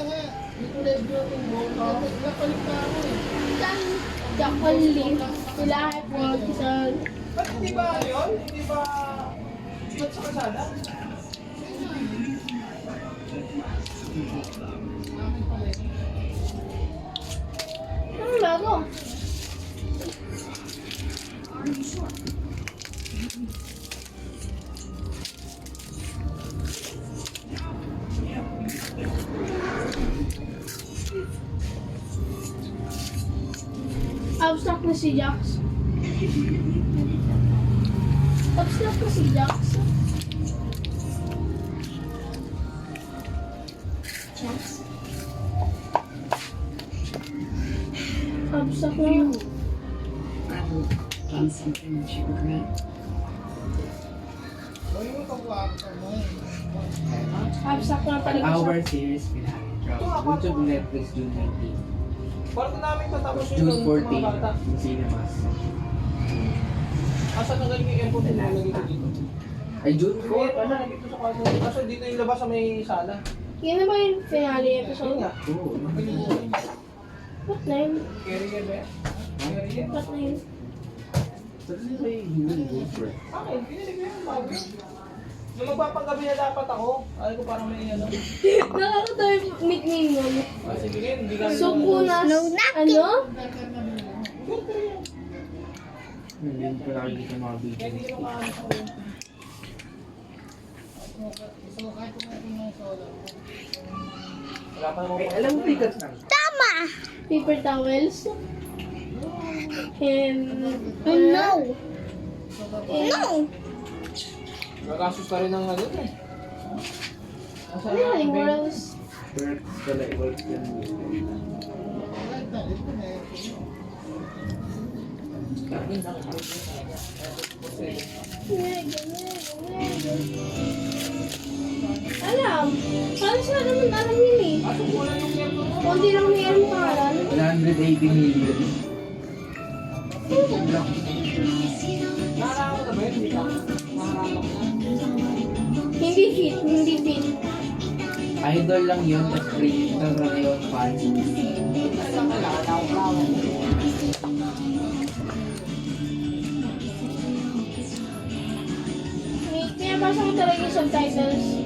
nga. Hindi ko live yun yung ball. Nakapalit na ako eh. Chocolate. Lahat po sa... Ba't hindi ba yun? Hindi ba... Ba't sa kasada? Anong bago? Abstract na si Jax. Abstract na si Jax. Jax. Abstract na. Done something that you regret. Gawin mo itong kwarto mo eh. Abstract na talaga siya. Our series finale drops YouTube, Netflix, June 19. Parang namin tatapos June yung 14 mga bata. in cinemas. Asan ang galing yung airport na nalagay ko dito? Ay, June Oo, 4? ano, nandito sa kwarto. Kaso dito yung labas sa may sala. Yan na ba yung finale Ayun episode? nga. Oo. What na yun? Carrier ba yan? Carrier? What na yun? Sabi niya kay Human Gopher. Akin, pinili ko yan bago. Nung magpapagabi na dapat ako, alam ko parang may ano. Nakakatawa yung nickname mo. Ah, sige rin, hindi ka... Sukunas, ano? Hindi ko nakikita mga video. Hindi ko makaano sa ulo. So, kahit kung natin yung solo. Wala pa naman. Ay, alam mo bigat lang. Paper towels. And... Oh no! No! Nagasos pa rin ng ano eh. Nasa Ano yung morals? Work, pala, work yan. Kahit na, ito na eh. Alam. Paano sila naman alam yun eh? Kaso kulang yung yerno mo. Kunti lang may alam pangalan. 180 million. Nakakama na ba yun? Hindi ka. Nakakama na. Hindi fit, hindi fit. Idol lang yun, tapos creator lang yun, fans. Kailangan ako. Pinabasa ko talaga yung subtitles.